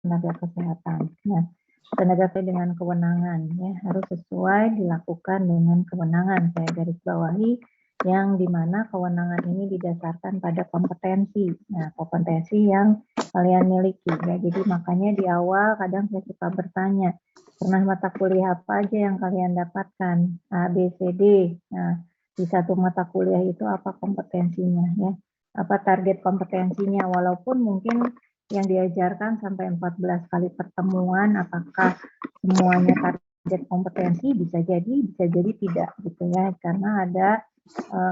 tenaga kesehatan. Nah, tenaga dengan kewenangan ya harus sesuai dilakukan dengan kewenangan. Saya garis bawahi yang dimana kewenangan ini didasarkan pada kompetensi. Nah, kompetensi yang kalian miliki ya. Jadi makanya di awal kadang saya suka bertanya, pernah mata kuliah apa aja yang kalian dapatkan? A, B, C, D. Nah, di satu mata kuliah itu apa kompetensinya ya? Apa target kompetensinya? Walaupun mungkin yang diajarkan sampai 14 kali pertemuan, apakah semuanya target kompetensi? Bisa jadi tidak gitu ya, karena ada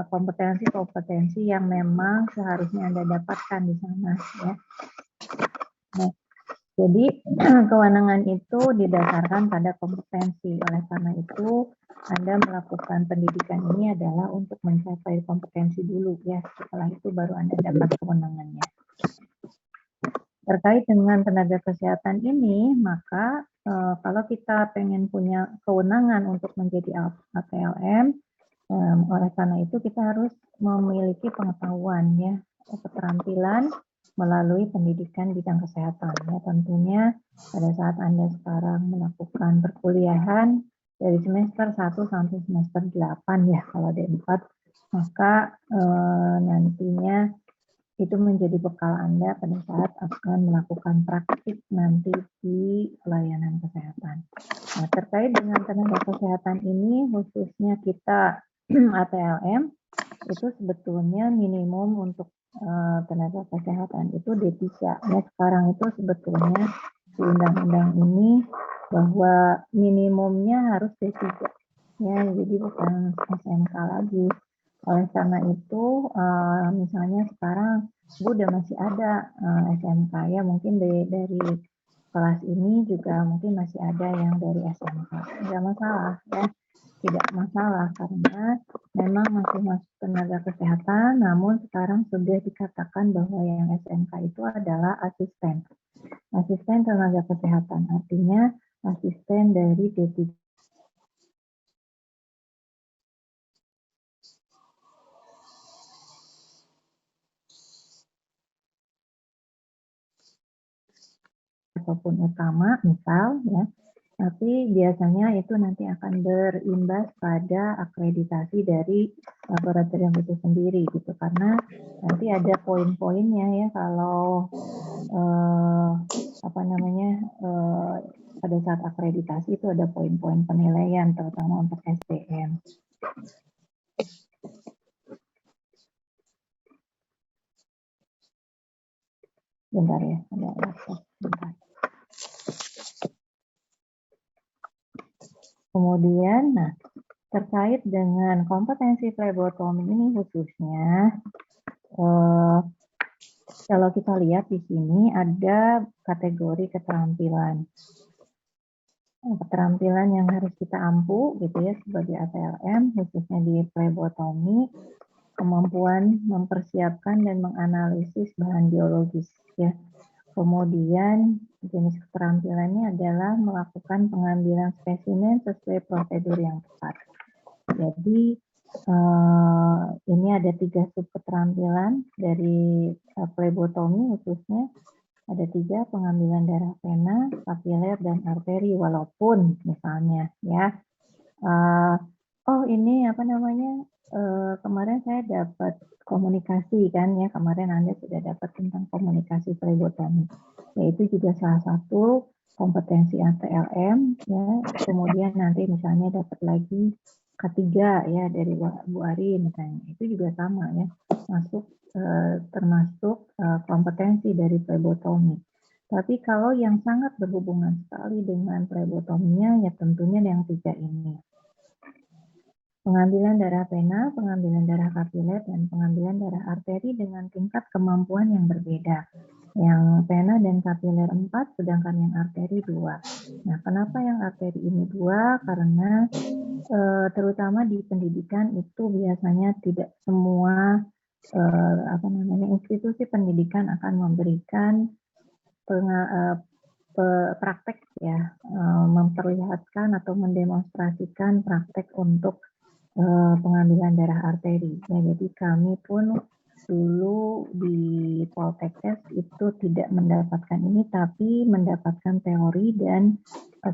kompetensi-kompetensi yang memang seharusnya Anda dapatkan di sana ya. Nah, jadi kewenangan itu didasarkan pada kompetensi. Oleh karena itu, Anda melakukan pendidikan ini adalah untuk mencapai kompetensi dulu ya. Setelah itu baru Anda dapat kewenangannya. Terkait dengan tenaga kesehatan ini, maka kalau kita pengen punya kewenangan untuk menjadi ATLM, oleh karena itu kita harus memiliki pengetahuan ya, keterampilan melalui pendidikan bidang kesehatan ya. Tentunya pada saat Anda sekarang melakukan perkuliahan dari semester 1 sampai semester 8 ya kalau D4, maka nantinya itu menjadi bekal Anda pada saat akan melakukan praktik nanti di pelayanan kesehatan. Nah, terkait dengan tenaga kesehatan ini, khususnya kita ATLM, itu sebetulnya minimum untuk tenaga kesehatan itu D3. Ya, sekarang itu sebetulnya di undang-undang ini bahwa minimumnya harus D3. Ya, jadi bukan SMK lagi. Oleh karena itu, misalnya sekarang Bu udah masih ada SMK ya, mungkin dari kelas ini juga mungkin masih ada yang dari SMK. Tidak masalah ya, tidak masalah karena memang masih masuk tenaga kesehatan, namun sekarang sudah dikatakan bahwa yang SMK itu adalah asisten tenaga kesehatan, artinya asisten dari D3. Ataupun utama, misal ya, tapi biasanya itu nanti akan berimbas pada akreditasi dari laboratorium itu sendiri gitu, karena nanti ada poin-poinnya ya kalau pada saat akreditasi itu ada poin-poin penilaian terutama untuk SDM. Bentar ya, ada laptop. Bentar. Kemudian, nah, terkait dengan kompetensi flebotomi ini khususnya, kalau kita lihat di sini ada kategori keterampilan. Keterampilan yang harus kita ampu gitu ya sebagai ATLM, khususnya di flebotomi, kemampuan mempersiapkan dan menganalisis bahan biologis ya. Kemudian jenis keterampilannya adalah melakukan pengambilan spesimen sesuai prosedur yang tepat. Jadi ini ada 3 sub keterampilan dari flebotomi khususnya. Ada 3, pengambilan darah vena, kapiler, dan arteri. Walaupun misalnya ya, ini kemarin saya dapat komunikasi kan ya, kemarin Anda sudah dapat tentang komunikasi flebotomi, yaitu juga salah satu kompetensi ATLM ya. Kemudian nanti misalnya dapat lagi K3 ya dari Bu Ari misalnya, itu juga sama ya, termasuk kompetensi dari flebotomi. Tapi kalau yang sangat berhubungan sekali dengan flebotominya ya tentunya yang 3 ini. Pengambilan darah vena, pengambilan darah kapiler, dan pengambilan darah arteri dengan tingkat kemampuan yang berbeda. Yang vena dan kapiler 4, sedangkan yang arteri 2. Nah, kenapa yang arteri ini 2? Karena terutama di pendidikan itu biasanya tidak semua institusi pendidikan akan memberikan praktek ya, memperlihatkan atau mendemonstrasikan praktek untuk pengambilan darah arteri. Ya, jadi kami pun dulu di Poltekkes itu tidak mendapatkan ini, tapi mendapatkan teori dan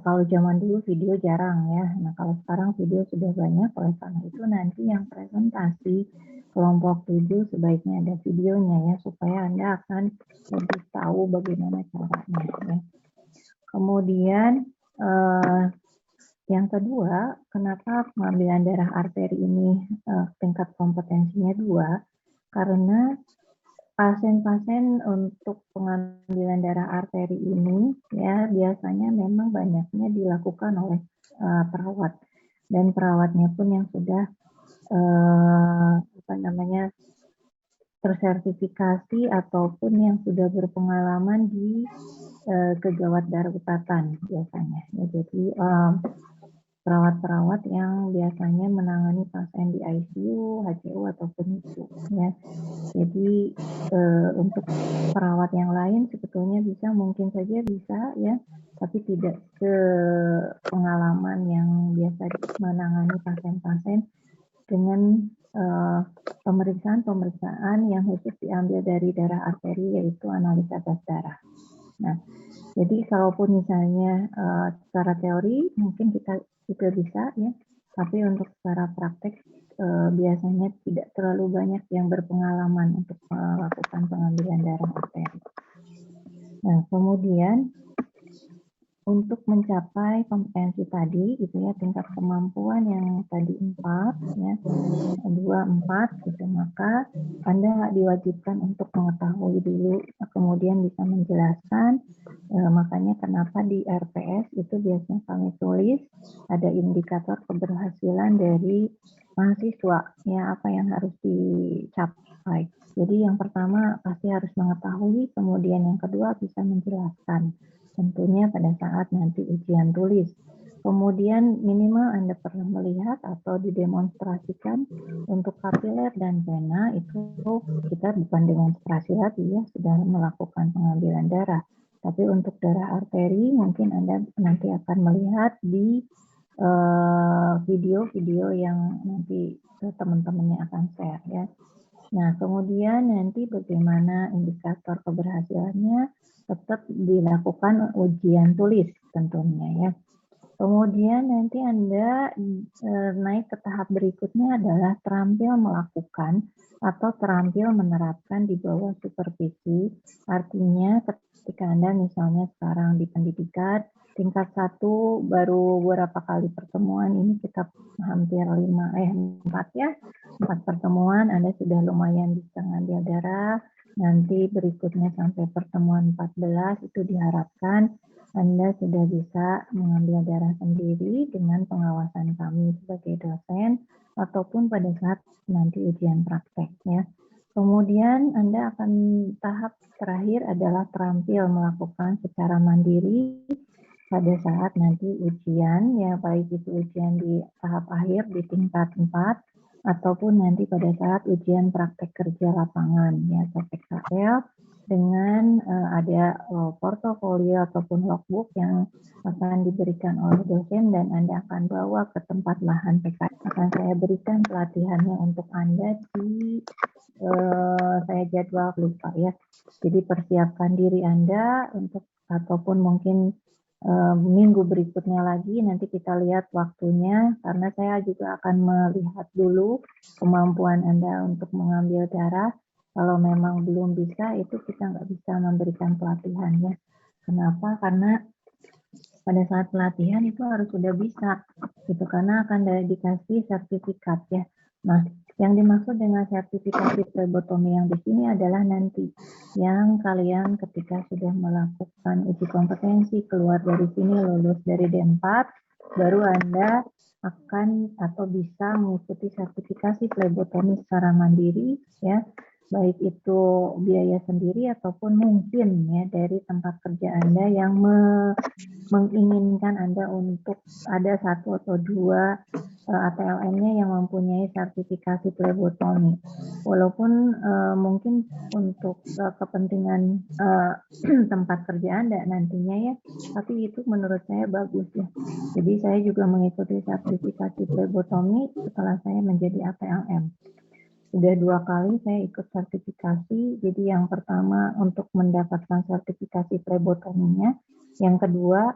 kalau zaman dulu video jarang ya. Nah, kalau sekarang video sudah banyak, oleh karena itu nanti yang presentasi kelompok 7 sebaiknya ada videonya ya, supaya Anda akan lebih tahu bagaimana caranya ya. Kemudian yang kedua, kenapa pengambilan darah arteri ini tingkat kompetensinya 2? Karena pasien-pasien untuk pengambilan darah arteri ini ya biasanya memang banyaknya dilakukan oleh perawat, dan perawatnya pun yang sudah tersertifikasi ataupun yang sudah berpengalaman di kegawat daruratan biasanya ya. Jadi perawat-perawat yang biasanya menangani pasien di ICU, HCU ataupun ICU ya. Jadi untuk perawat yang lain sebetulnya mungkin saja bisa ya, tapi tidak sepengalaman yang biasa menangani pasien-pasien dengan pemeriksaan yang khusus diambil dari darah arteri, yaitu analisa gas darah. Nah, jadi kalaupun misalnya secara teori mungkin kita juga bisa ya, tapi untuk secara praktek biasanya tidak terlalu banyak yang berpengalaman untuk melakukan pengambilan darah arteri. Nah, kemudian untuk mencapai kompetensi tadi gitu ya, tingkat kemampuan yang tadi 4 ya, 2, 4 gitu, maka Anda diwajibkan untuk mengetahui dulu, kemudian bisa menjelaskan. Makanya kenapa di RPS itu biasanya kami tulis ada indikator keberhasilan dari mahasiswa ya, apa yang harus dicapai. Jadi yang pertama pasti harus mengetahui, kemudian yang kedua bisa menjelaskan, tentunya pada saat nanti ujian tulis. Kemudian minimal Anda pernah melihat atau didemonstrasikan untuk kapiler dan vena, itu kita bukan demonstrasi lagi ya, sudah melakukan pengambilan darah. Tapi untuk darah arteri mungkin Anda nanti akan melihat di video-video yang nanti teman-temannya akan share ya. Nah, kemudian nanti bagaimana indikator keberhasilannya, tetap dilakukan ujian tulis tentunya ya. Kemudian nanti Anda naik ke tahap berikutnya adalah terampil melakukan atau terampil menerapkan di bawah supervisi. Artinya ketika Anda misalnya sekarang di pendidikan tingkat 1 baru beberapa kali pertemuan, ini kita hampir 4 ya, 4 pertemuan Anda sudah lumayan bisa ngambil darah. Nanti berikutnya sampai pertemuan 14 itu diharapkan Anda sudah bisa mengambil darah sendiri dengan pengawasan kami sebagai dosen ataupun pada saat nanti ujian praktek ya. Kemudian Anda akan tahap terakhir adalah terampil melakukan secara mandiri pada saat nanti ujian ya, baik itu ujian di tahap akhir di tingkat 4 ataupun nanti pada saat ujian praktek kerja lapangan ya atau PKL dengan ada portofolio ataupun logbook yang akan diberikan oleh dosen dan Anda akan bawa ke tempat lahan PKL. Akan saya berikan pelatihannya untuk Anda di saya jadwal lupa ya. Jadi persiapkan diri Anda untuk ataupun mungkin minggu berikutnya lagi nanti kita lihat waktunya, karena saya juga akan melihat dulu kemampuan Anda untuk mengambil darah. Kalau memang belum bisa, itu kita nggak bisa memberikan pelatihan ya. Kenapa? Karena pada saat pelatihan itu harus sudah bisa, gitu, karena akan dikasih sertifikat ya. Nah, yang dimaksud dengan sertifikasi flebotomi yang di sini adalah nanti yang kalian ketika sudah melakukan uji kompetensi keluar dari sini lulus dari D4, baru Anda akan atau bisa mengikuti sertifikasi flebotomi secara mandiri ya, baik itu biaya sendiri ataupun mungkin ya dari tempat kerja Anda yang menginginkan Anda untuk ada 1 atau 2 ATLM-nya yang mempunyai sertifikasi flebotomi. Walaupun mungkin untuk kepentingan tempat kerja Anda nantinya ya, tapi itu menurut saya bagus ya. Jadi saya juga mengikuti sertifikasi flebotomi setelah saya menjadi ATLM. Sudah 2 kali saya ikut sertifikasi, jadi yang pertama untuk mendapatkan sertifikasi flebotominya, yang kedua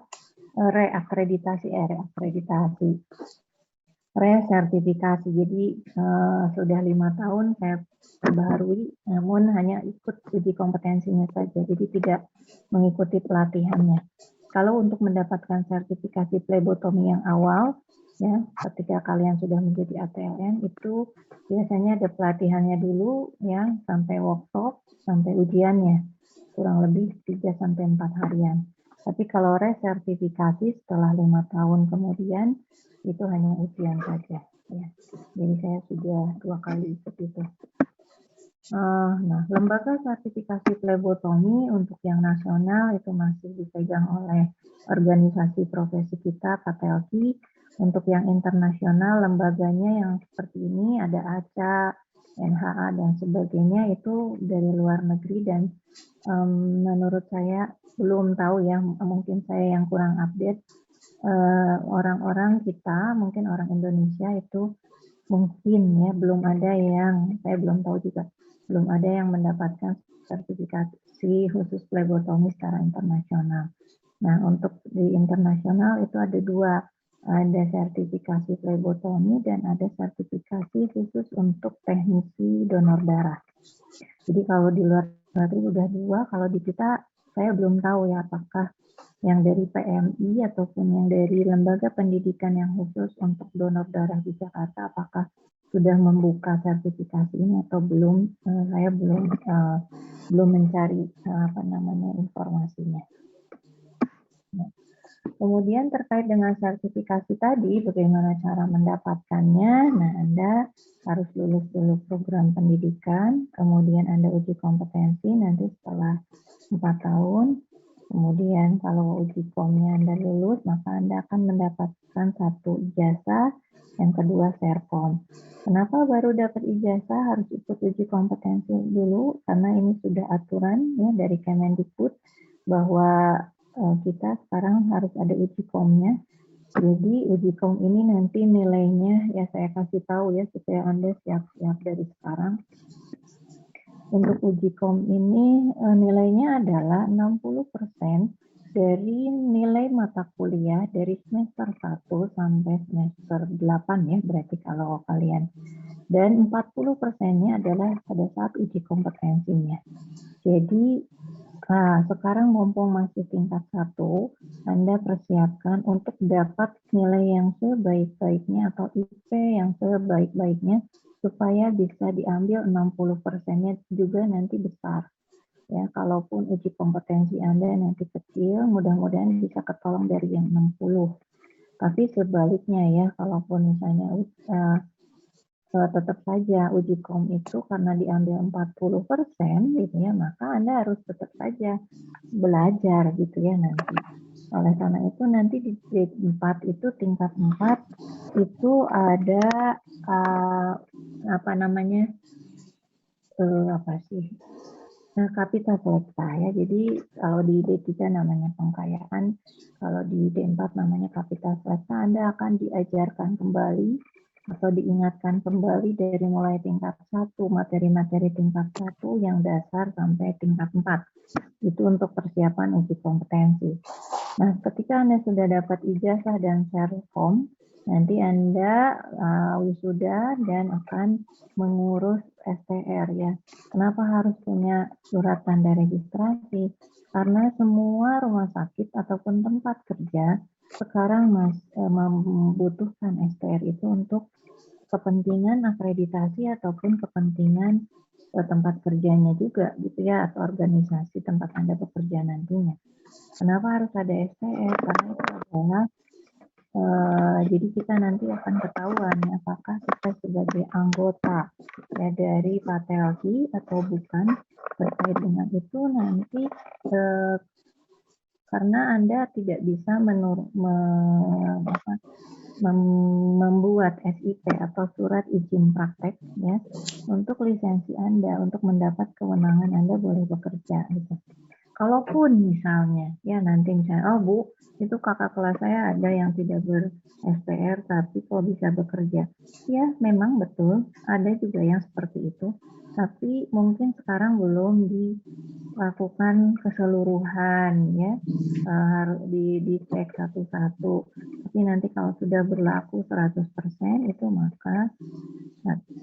resertifikasi. Jadi sudah 5 tahun saya perbaharui, namun hanya ikut uji kompetensinya saja, jadi tidak mengikuti pelatihannya. Kalau untuk mendapatkan sertifikasi flebotomi yang awal, ya, ketika kalian sudah menjadi ATLM itu biasanya ada pelatihannya dulu, ya, sampai workshop, sampai ujiannya, kurang lebih 3-4 harian. Tapi kalau resertifikasi setelah 5 tahun kemudian itu hanya ujian saja, ya. Jadi saya sudah 2 kali ikut itu. Nah, lembaga sertifikasi flebotomi untuk yang nasional itu masih dipegang oleh organisasi profesi kita, KPLK. Untuk yang internasional, lembaganya yang seperti ini ada ACA, NHA, dan sebagainya itu dari luar negeri dan menurut saya belum tahu ya, mungkin saya yang kurang update. Orang-orang kita, mungkin orang Indonesia itu mungkin ya belum ada yang, saya belum tahu juga, belum ada yang mendapatkan sertifikasi khusus flebotomi secara internasional. Nah, untuk di internasional itu ada 2, ada sertifikasi flebotomi dan ada sertifikasi khusus untuk teknisi donor darah. Jadi kalau di luar negeri udah 2, kalau di kita saya belum tahu ya apakah yang dari PMI ataupun yang dari lembaga pendidikan yang khusus untuk donor darah di Jakarta, apakah sudah membuka sertifikasi ini atau belum? Saya belum mencari informasinya. Kemudian terkait dengan sertifikasi tadi, bagaimana cara mendapatkannya? Nah, Anda harus lulus dulu program pendidikan, kemudian Anda uji kompetensi nanti setelah 4 tahun. Kemudian kalau uji komnya Anda lulus, maka Anda akan mendapatkan 1 ijazah, yang kedua serkom. Kenapa baru dapat ijazah harus ikut uji kompetensi dulu? Karena ini sudah aturan ya dari Kemendikbud bahwa kita sekarang harus ada uji komnya. Jadi uji kom ini nanti nilainya ya saya kasih tahu ya supaya Anda siap-siap dari sekarang. Untuk uji kom ini nilainya adalah 60% dari nilai mata kuliah dari semester 1 sampai semester 8 ya, berarti kalau kalian. Dan 40%-nya adalah pada saat uji kompetensinya. Jadi sekarang mumpung masih tingkat 1, Anda persiapkan untuk dapat nilai yang sebaik-baiknya atau IP yang sebaik-baiknya supaya bisa diambil 60%-nya juga nanti besar. Ya, kalaupun uji kompetensi Anda nanti kecil, mudah-mudahan bisa ketolong dari yang 60. Tapi sebaliknya ya, kalaupun misalnya tetap saja uji kom itu karena diambil 40% gitu ya, maka Anda harus tetap saja belajar gitu ya nanti. Oleh karena itu nanti di grade 4 itu tingkat 4 itu ada kapita selekta ya. Jadi kalau di D3 namanya pengkayaan, kalau di D4 namanya kapita selekta. Anda akan diajarkan kembali atau diingatkan kembali dari mulai tingkat 1, materi-materi tingkat 1 yang dasar sampai tingkat 4. Itu untuk persiapan uji kompetensi. Nah, ketika Anda sudah dapat ijazah dan serkom, nanti Anda wisuda dan akan mengurus STR ya. Kenapa harus punya surat tanda registrasi? Karena semua rumah sakit ataupun tempat kerja sekarang membutuhkan STR itu untuk kepentingan akreditasi ataupun kepentingan tempat kerjanya juga gitu ya, atau organisasi tempat Anda bekerja nantinya. Kenapa harus ada STR? Karena itu adalah jadi kita nanti akan ketahuan apakah kita sebagai anggota ya dari PATELKI atau bukan. Terkait dengan itu nanti karena Anda tidak bisa membuat SIP atau surat izin praktek ya untuk lisensi Anda untuk mendapat kewenangan Anda boleh bekerja gitu. kalaupun misalnya ya nanti misalnya, oh Bu, itu kakak kelas saya ada yang tidak ber-SPR tapi kok bisa bekerja. Ya memang betul, ada juga yang seperti itu. Tapi mungkin sekarang belum dilakukan keseluruhan ya, harus dicek satu-satu. Tapi nanti kalau sudah berlaku 100% itu maka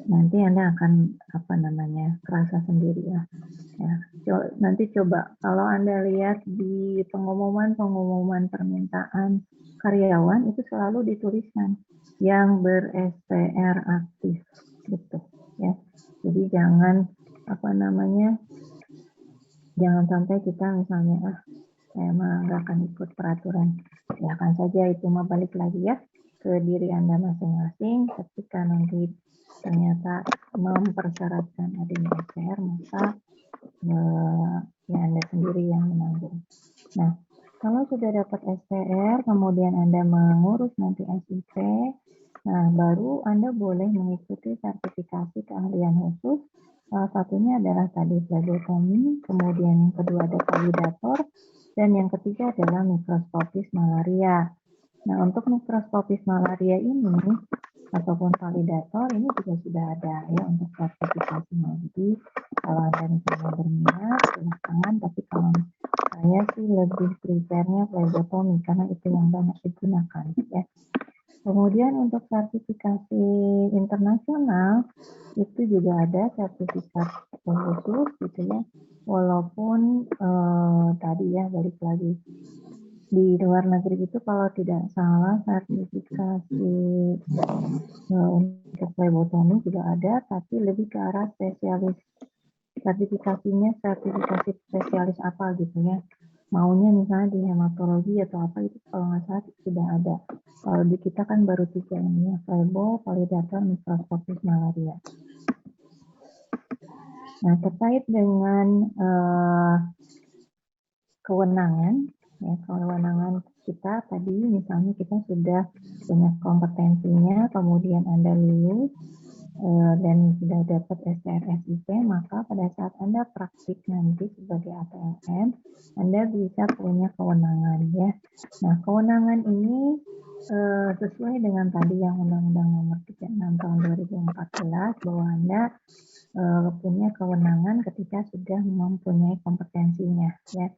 nanti Anda akan kerasa sendiri ya. Nanti coba kalau Anda lihat di pengumuman permintaan karyawan itu selalu dituliskan yang ber-SPR aktif gitu ya. Jadi jangan jangan sampai kita misalnya saya nggak akan ikut peraturan. Silakan saja itu mah balik lagi ya ke diri Anda masing-masing. Ketika nanti ternyata mempersyaratkan adanya SPR maka ya Anda sendiri yang menanggung. Nah, kalau sudah dapat SPR, kemudian Anda mengurus nanti SIP, nah baru Anda boleh mengikuti sertifikasi keahlian khusus. Salah satunya adalah tadi flebotomi, kemudian yang kedua ada validator, dan yang ketiga adalah mikroskopis malaria. Nah, untuk mikroskopis malaria ini ataupun validator ini juga sudah ada ya untuk sertifikasinya. Jadi kalau Anda misalnya berminat silakan, tapi kalau saya sih lebih prefernya flebotomi karena itu yang banyak digunakan ya. Kemudian untuk sertifikasi internasional itu juga ada sertifikat khusus gitu ya. Walaupun tadi ya balik lagi di luar negeri itu kalau tidak salah sertifikasi untuk flebotomi juga ada, tapi lebih ke arah spesialis. Sertifikasinya sertifikasi spesialis apa gitu ya. Maunya misalnya di hematologi atau apa itu kalau nggak salah sudah ada. Kalau di kita kan baru 3 ini ya, flebo, validator, mikroskopis malaria. Nah, terkait dengan kewenangan kita tadi misalnya kita sudah punya kompetensinya, kemudian Anda lulus dan sudah dapat SPR SIP, maka pada saat Anda praktik nanti sebagai ATLM, Anda bisa punya kewenangan ya. Nah, kewenangan ini sesuai dengan tadi yang Undang-Undang Nomor 36 Tahun 2014 bahwa Anda punya kewenangan ketika sudah mempunyai kompetensinya ya.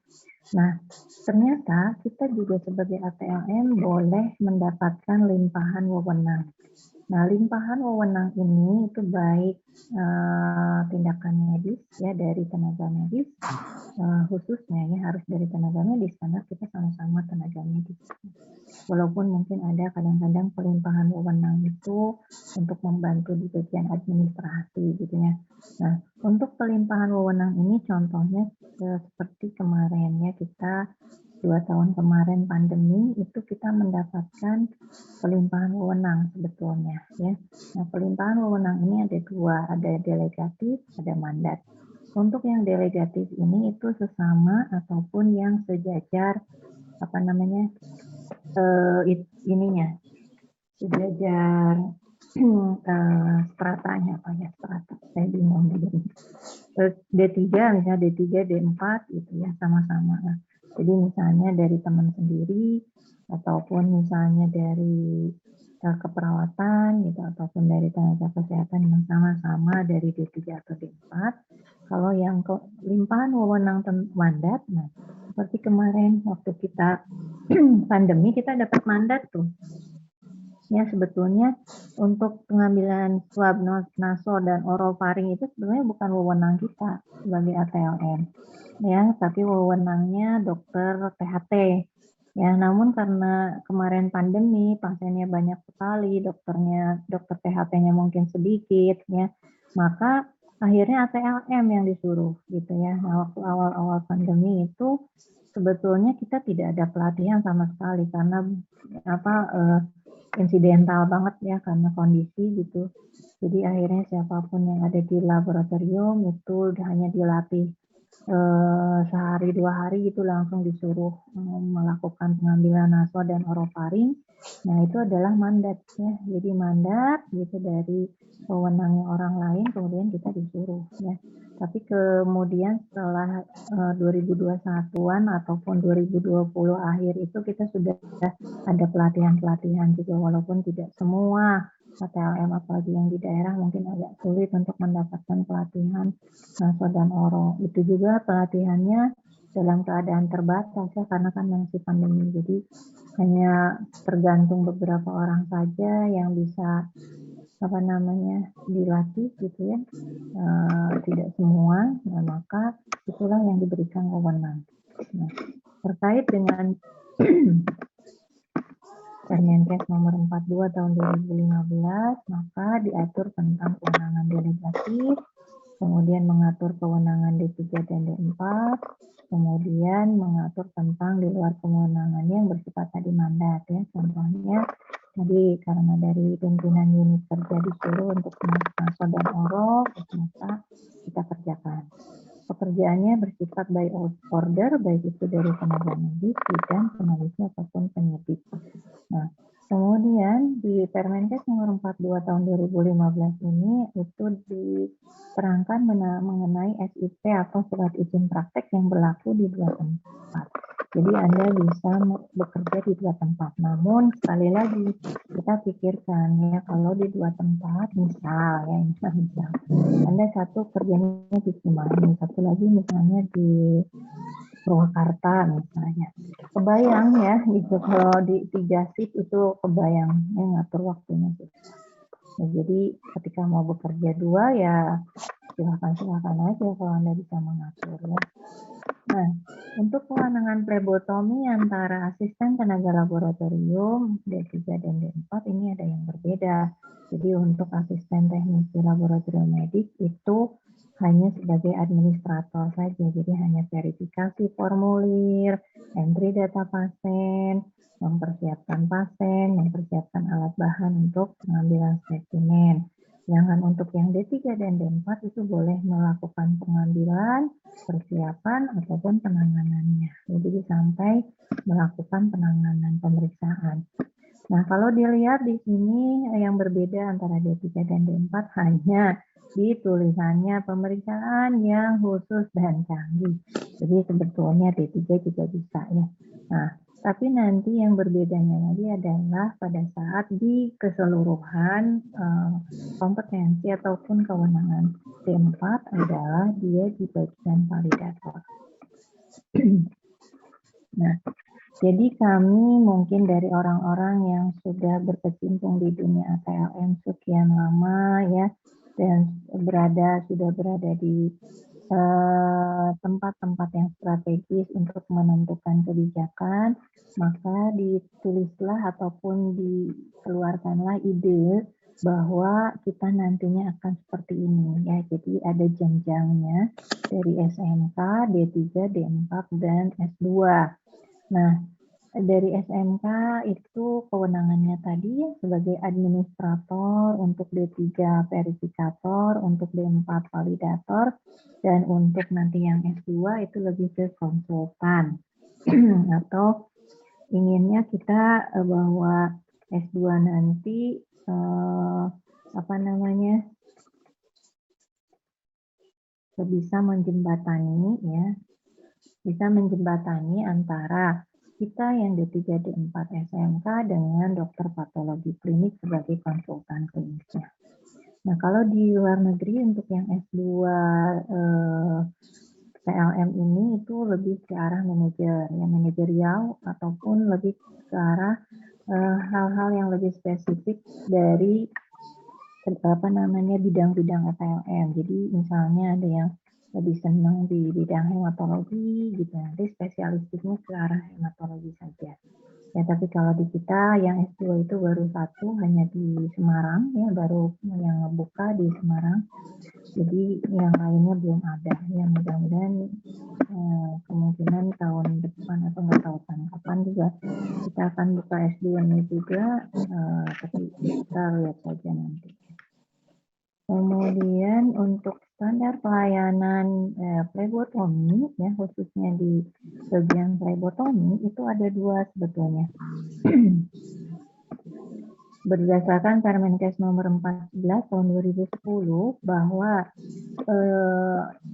Nah, ternyata kita juga sebagai ATLM boleh mendapatkan limpahan wewenang. Nah, limpahan wewenang ini itu baik tindakan medis ya dari tenaga medis, khususnya ya harus dari tenaga medis karena kita sama-sama tenaga medis. Walaupun mungkin ada kadang-kadang pelimpahan wewenang itu untuk membantu di bagian administrasi gitu ya. Nah, untuk pelimpahan wewenang ini contohnya seperti kemarin ya kita 2 tahun kemarin pandemi itu kita mendapatkan pelimpahan wewenang sebetulnya ya. Nah, pelimpahan wewenang ini ada 2, ada delegatif, ada mandat. Untuk yang delegatif ini itu sesama ataupun yang sejajar sejajar stratanya apa ya strata, saya bingung gitu. D3 misalnya D3, D4 gitu ya sama-sama. Nah, jadi misalnya dari teman sendiri ataupun misalnya dari keperawatan gitu ataupun dari tenaga kesehatan yang sama-sama dari D3 atau D4. Kalau yang limpahan wewenang mandat, nah seperti kemarin waktu kita pandemi kita dapat mandat tuh. Ya sebetulnya untuk pengambilan swab naso dan orofaring itu sebenarnya bukan wewenang kita sebagai ATLM ya, tapi wewenangnya dokter THT ya. Namun karena kemarin pandemi pasiennya banyak sekali, dokter THT-nya mungkin sedikit ya, maka akhirnya ATLM yang disuruh gitu ya. Nah, waktu awal-awal pandemi itu sebetulnya kita tidak ada pelatihan sama sekali karena insidental banget ya karena kondisi gitu. Jadi akhirnya siapapun yang ada di laboratorium itu hanya dilatih sehari 2 hari gitu langsung disuruh melakukan pengambilan naso dan orofaring. Nah, itu adalah mandat ya. Jadi mandat gitu dari wewenangnya orang lain, kemudian kita disuruh ya. Tapi kemudian setelah 2021-an ataupun 2020 akhir itu kita sudah ada pelatihan-pelatihan juga, walaupun tidak semua KTLM apalagi yang di daerah mungkin agak sulit untuk mendapatkan pelatihan naso dan oro. Itu juga pelatihannya dalam keadaan terbatas ya, karena kan masih pandemi. Jadi hanya tergantung beberapa orang saja yang bisa dilatih gitu ya, tidak semua. Nah, maka itulah yang diberikan wewenang. Nah, terkait dengan Permenkes nomor 42 tahun 2015, maka diatur tentang kewenangan delegatif, kemudian mengatur kewenangan D3 dan D4, kemudian mengatur tentang di luar kewenangan yang bersifat tadi mandat ya. Contohnya tadi karena dari pimpinan unit kerja disuruh untuk naso dan oro, maka kita kerjakan. Pekerjaannya bersifat by order, baik itu dari tenaga medis, bidan, peneliti, ataupun penyidik. Nah, kemudian di Permenkes nomor 42 tahun 2015 ini itu diterangkan mengenai SIP atau surat izin praktek yang berlaku di 2 tempat. Jadi Anda bisa bekerja di 2 tempat. Namun sekali lagi kita pikirkan ya, kalau di 2 tempat misal Anda satu kerjanya di Cimahi, satu lagi misalnya di Purwakarta misalnya. Kebayang ya, gitu, kalau di 3 shift itu kebayang ya, ngatur waktunya. Nah, jadi ketika mau bekerja 2 ya silakan aja kalau Anda bisa mengatur ya. Nah, untuk kewenangan plebotomi antara asisten tenaga laboratorium D3 dan D4 ini ada yang berbeda. Jadi untuk asisten teknisi laboratorium medik itu hanya sebagai administrator saja, jadi hanya verifikasi formulir, entry data pasien, mempersiapkan pasien, mempersiapkan alat bahan untuk pengambilan spesimen. Sedangkan untuk yang D3 dan D4 itu boleh melakukan pengambilan, persiapan, ataupun penanganannya. Jadi sampai melakukan penanganan pemeriksaan. Nah, kalau dilihat di sini yang berbeda antara D3 dan D4 hanya di tulisannya pemeriksaan yang khusus dan canggih. Jadi sebetulnya D3 juga bisa ya. Nah, tapi nanti yang berbedanya lagi adalah pada saat di keseluruhan kompetensi ataupun kewenangan D4 adalah dia di bagian validator. Nah, jadi kami mungkin dari orang-orang yang sudah berkecimpung di dunia ATLM sekian lama ya, dan sudah berada di tempat-tempat yang strategis untuk menentukan kebijakan, maka ditulislah ataupun dikeluarkanlah ide bahwa kita nantinya akan seperti ini ya. Jadi ada jenjangnya dari SMK, D3, D4, dan S2. Nah, dari SMK itu kewenangannya tadi sebagai administrator, untuk D3 verifikator, untuk D4 validator, dan untuk nanti yang S2 itu lebih ke konsultan. Atau inginnya kita bahwa S2 nanti bisa menjembatani ya, bisa menjembatani antara kita yang D3 D4 SMK dengan dokter patologi klinik sebagai konsultan klinisnya. Nah, kalau di luar negeri untuk yang S2 PLM ini itu lebih ke arah manajerial ataupun lebih ke arah hal-hal yang lebih spesifik dari bidang-bidang ATLM. Jadi misalnya ada yang lebih senang di bidang hematologi gitu, nanti spesialistiknya ke arah hematologi saja. Ya, tapi kalau di kita yang S2 itu baru satu, hanya di Semarang ya, baru yang ngebuka di Semarang. Jadi yang lainnya belum ada. Ya, mudah-mudahan kemungkinan tahun depan atau nggak tahu kapan juga kita akan buka S2-nya juga, tapi kita lihat saja nanti. Kemudian untuk standar pelayanan plebotomi ya, khususnya di bagian plebotomi itu ada 2 sebetulnya. berdasarkan Permenkes nomor 14 tahun 2010 bahwa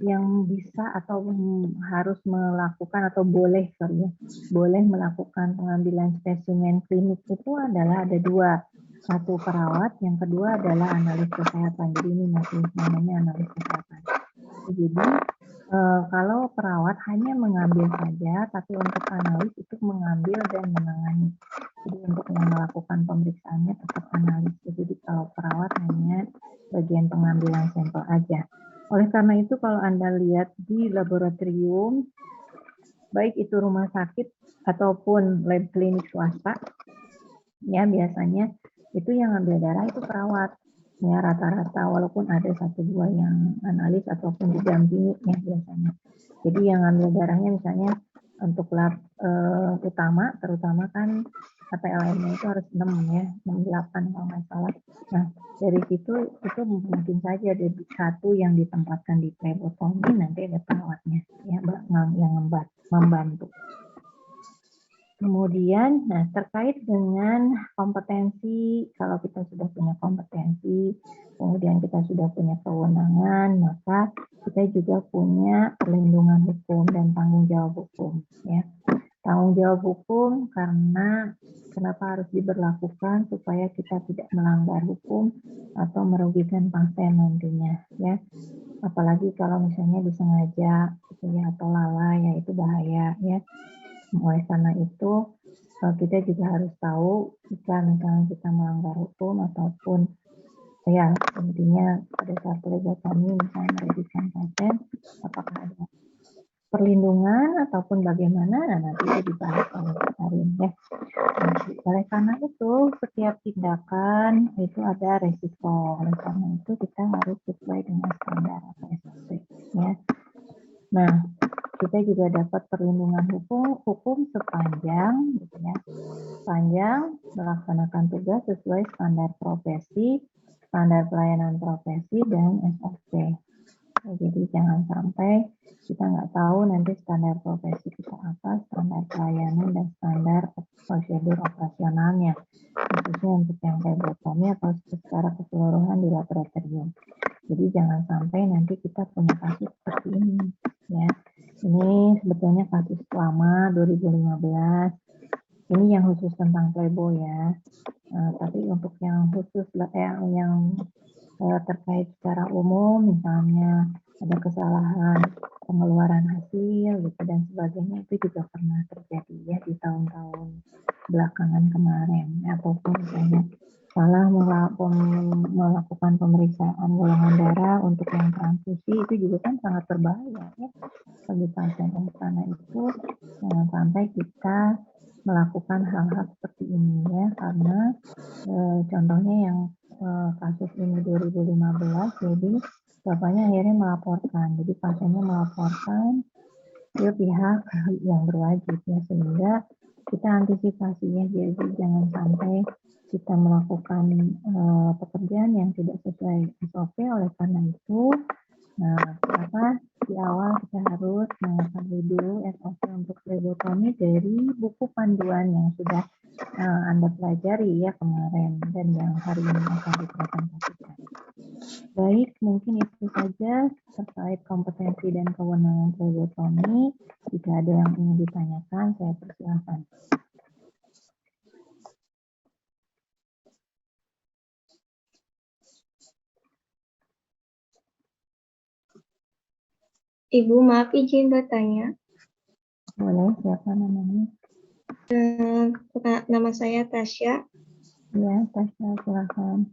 yang bisa atau harus melakukan atau boleh melakukan pengambilan spesimen klinik itu adalah ada dua. Satu perawat, yang kedua adalah analis kesehatan. Jadi ini masih namanya analis kesehatan. Jadi kalau perawat hanya mengambil saja, tapi untuk analis itu mengambil dan menangani. Jadi untuk melakukan pemeriksaannya tetap analis. Jadi kalau perawat hanya bagian pengambilan sampel aja. Oleh karena itu kalau Anda lihat di laboratorium, baik itu rumah sakit ataupun lab klinik swasta, ya biasanya itu yang ambil darah itu perawat. Ya rata-rata walaupun ada 1-2 yang analis ataupun didampingi ya biasanya. Jadi yang ambil darahnya misalnya untuk lab utama terutama kan PLN-nya itu harus 6 ya, 6-8 kalau nggak salah. Nah dari situ itu mungkin saja ada satu yang ditempatkan di phlebotomi, nanti ada perawatnya ya yang membantu. Kemudian, nah terkait dengan kompetensi, kalau kita sudah punya kompetensi, kemudian kita sudah punya kewenangan, maka kita juga punya perlindungan hukum dan tanggung jawab hukum. Ya. Tanggung jawab hukum karena kenapa harus diberlakukan supaya kita tidak melanggar hukum atau merugikan pasien nantinya. Ya. Apalagi kalau misalnya disengaja gitu ya, atau lalai, ya itu bahaya ya. Oleh karena itu, kita juga harus tahu jika misalnya kita melanggar hukum ataupun ya intinya pada saat phlebotomi misalnya merugikan pasien, apakah ada perlindungan ataupun bagaimana, nah nanti itu dibahas oleh Karin ya. Nah, oleh karena itu setiap tindakan itu ada resiko. Oleh karena itu kita harus sesuai dengan standar atau SOP ya. Nah, kita juga dapat perlindungan hukum sepanjang gitu ya, sepanjang melaksanakan tugas sesuai standar profesi, standar pelayanan profesi, dan SOP. Jadi jangan sampai kita nggak tahu nanti standar profesi kita apa, standar pelayanan, dan standar prosedur operasionalnya, khususnya untuk yang phlebotomi atau secara keseluruhan di laboratorium. Jadi jangan sampai nanti kita punya kasus seperti ini ya. Ini sebetulnya kasus lama 2015. Ini yang khusus tentang plebo ya. Tapi untuk yang khusus yang terkait secara umum, misalnya ada kesalahan pengeluaran hasil gitu dan sebagainya, itu juga pernah terjadi ya di tahun-tahun belakangan kemarin. Ataupun misalnya salah melakukan pemeriksaan golongan darah untuk yang transfusi, itu juga kan sangat berbahaya ya bagi pasien. Karena itu jangan sampai kita melakukan hal-hal seperti ini ya, karena contohnya yang kasus ini 2015, jadi bapaknya akhirnya melaporkan, jadi pasiennya melaporkan ke pihak yang berwajib ya, sehingga kita antisipasinya, jadi jangan sampai kita melakukan pekerjaan yang tidak sesuai SOP. Oleh karena itu, di awal kita harus mengetahui dulu SOP untuk phlebotomi dari buku panduan yang sudah Anda pelajari ya kemarin dan yang hari ini akan dipresentasikan. Baik, mungkin itu saja terkait kompetensi dan kewenangan phlebotomi. Jika ada yang ingin ditanyakan, saya persilahkan. Ibu, maaf izin bertanya. Boleh, siapa namanya? Nama saya Tasya. Ya, Tasya, silakan.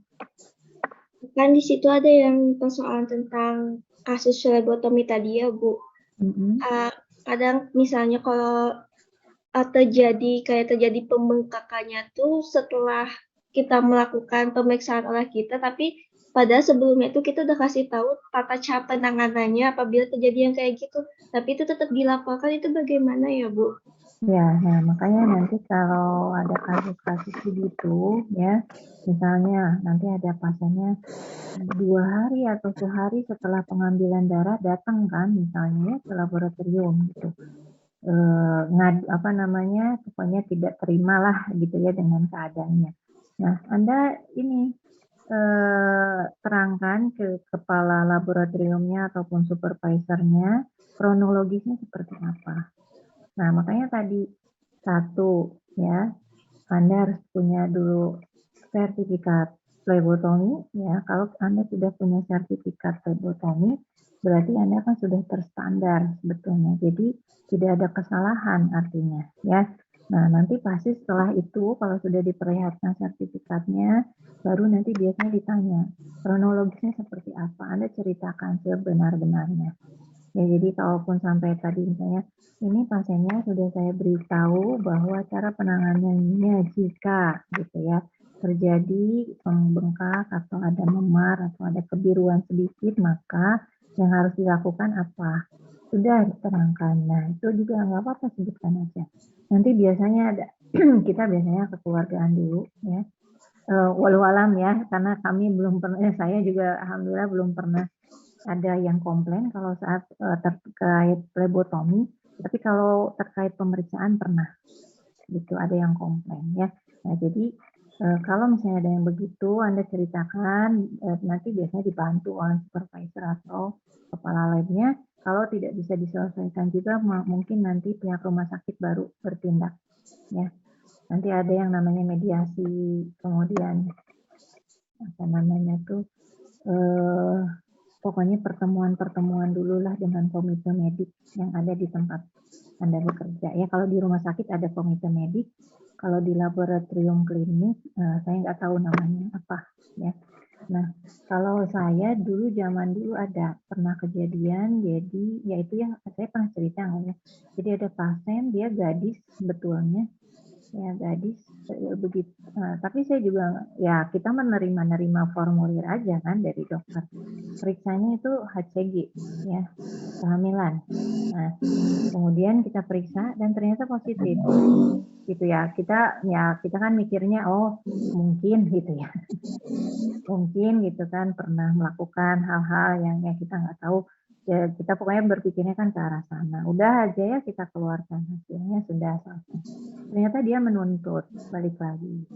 Kan di situ ada yang persoalan tentang kasus phlebotomi tadi ya, Bu. Kadang misalnya kalau terjadi pembengkakannya tuh setelah kita melakukan pemeriksaan oleh kita, tapi pada sebelumnya itu kita udah kasih tahu tata cara penanganannya apabila terjadi yang kayak gitu, tapi itu tetap dilaporkan, itu bagaimana ya, Bu? Ya, nah makanya nanti kalau ada kasus-kasus begitu ya, misalnya nanti ada pasiennya 2 hari atau sehari setelah pengambilan darah datang kan misalnya ke laboratorium gitu. Pokoknya tidak terimalah gitu ya dengan keadaannya. Nah, Anda ini terangkan ke kepala laboratoriumnya ataupun supervisornya kronologisnya seperti apa. Nah, makanya tadi satu ya, Anda harus punya dulu sertifikat flebotomi ya. Kalau Anda sudah punya sertifikat flebotomi, berarti Anda kan sudah terstandar sebetulnya. Jadi tidak ada kesalahan artinya ya. Nah, nanti pasti setelah itu kalau sudah diperlihatkan sertifikatnya, baru nanti biasanya ditanya kronologisnya seperti apa. Anda ceritakan sebenar-benarnya. Ya, jadi kalaupun sampai tadi misalnya ini pasiennya sudah saya beritahu bahwa cara penanganannya jika gitu ya terjadi pembengkak atau ada memar atau ada kebiruan sedikit, maka yang harus dilakukan apa? Sudah diterangkan. Nah, itu juga nggak apa-apa, sebutkan aja. Nanti biasanya ada kita biasanya kekeluargaan dulu ya. Walau alam ya, karena kami belum pernah, saya juga alhamdulillah belum pernah ada yang komplain kalau saat terkait flebotomi, tapi kalau terkait pemeriksaan pernah gitu ada yang komplain ya. Nah, jadi kalau misalnya ada yang begitu, Anda ceritakan, nanti biasanya dibantu oleh supervisor atau kepala labnya. Kalau tidak bisa diselesaikan juga, mungkin nanti pihak rumah sakit baru bertindak ya. Nanti ada yang namanya mediasi, kemudian apa namanya tuh pokoknya pertemuan-pertemuan dulu lah dengan komite medik yang ada di tempat Anda bekerja. Ya, kalau di rumah sakit ada komite medik, kalau di laboratorium klinik saya nggak tahu namanya apa ya. Nah, kalau saya dulu zaman dulu ada pernah kejadian, jadi yaitu ya saya pernah cerita nggak ya. Jadi ada pasien, dia gadis sebetulnya, ya gadis begitu. Tapi saya juga ya kita menerima formulir aja kan dari dokter. Periksanya itu HCG ya, kehamilan. Nah, kemudian kita periksa dan ternyata positif. Gitu ya. Kita kan mikirnya oh, mungkin gitu ya. Mungkin gitu kan pernah melakukan hal-hal yang kita nggak tahu. Ya, kita pokoknya berpikirnya kan ke arah sana. Udah aja ya kita keluarkan hasilnya, sudah selesai. Ternyata dia menuntut balik lagi.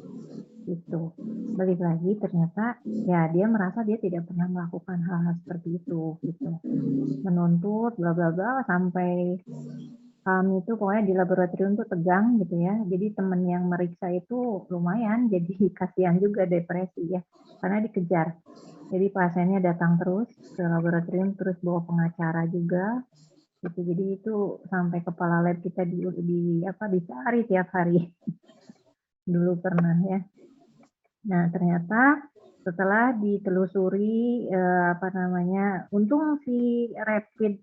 Gitu. Balik lagi ternyata ya dia merasa dia tidak pernah melakukan hal-hal seperti itu gitu. Menuntut bla bla bla sampai kami itu pokoknya di laboratorium tuh tegang gitu ya. Jadi teman yang meriksa itu lumayan jadi kasihan juga, depresi ya. Karena dikejar. Jadi pasiennya datang terus ke laboratorium, terus bawa pengacara juga. Gitu. Jadi itu sampai kepala lab kita dicari tiap hari. Dulu pernah ya. Nah, ternyata setelah ditelusuri untung si rapid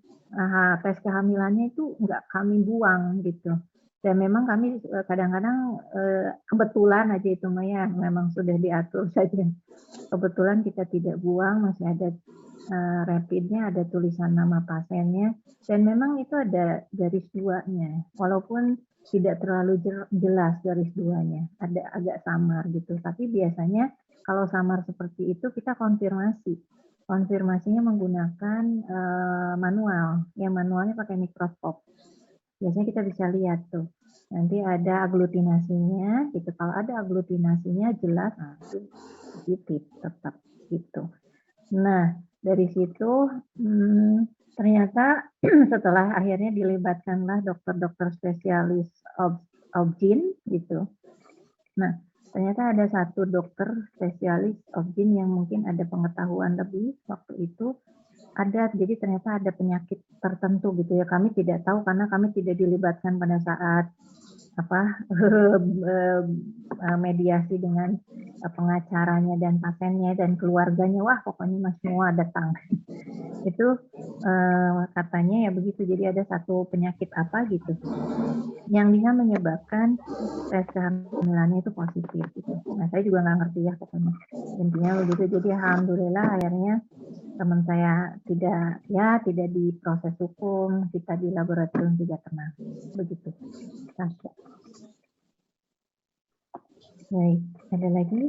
tes kehamilannya itu nggak kami buang gitu. Dan memang kami kadang-kadang kebetulan aja itu Maya memang sudah diatur saja. Kebetulan kita tidak buang, masih ada rapidnya, ada tulisan nama pasiennya, dan memang itu ada garis 2-nya. Walaupun tidak terlalu jelas garis 2-nya, ada agak samar gitu. Tapi biasanya kalau samar seperti itu kita konfirmasi. Konfirmasinya menggunakan manual. Yang manualnya pakai mikroskop. Biasanya kita bisa lihat tuh. Nanti ada aglutinasinya, gitu. Kalau ada aglutinasinya jelas, nah itu positif tetap gitu. Nah, dari situ ternyata setelah akhirnya dilibatkanlah dokter-dokter spesialis obgyn gitu. Nah, ternyata ada satu dokter spesialis obgyn yang mungkin ada pengetahuan lebih waktu itu. Jadi ternyata ada penyakit tertentu gitu ya. Kami tidak tahu karena kami tidak dilibatkan pada saat mediasi dengan pengacaranya dan pasiennya dan keluarganya. Wah, pokoknya mas semua datang. Itu katanya ya begitu. Jadi ada satu penyakit apa gitu yang bisa menyebabkan tes kehamilannya itu positif gitu. Nah, saya juga nggak ngerti ya pokoknya. Intinya begitu. Jadi alhamdulillah akhirnya teman saya tidak diproses hukum, kita di laboratorium juga tenang. Begitu. Baik, ada lagi?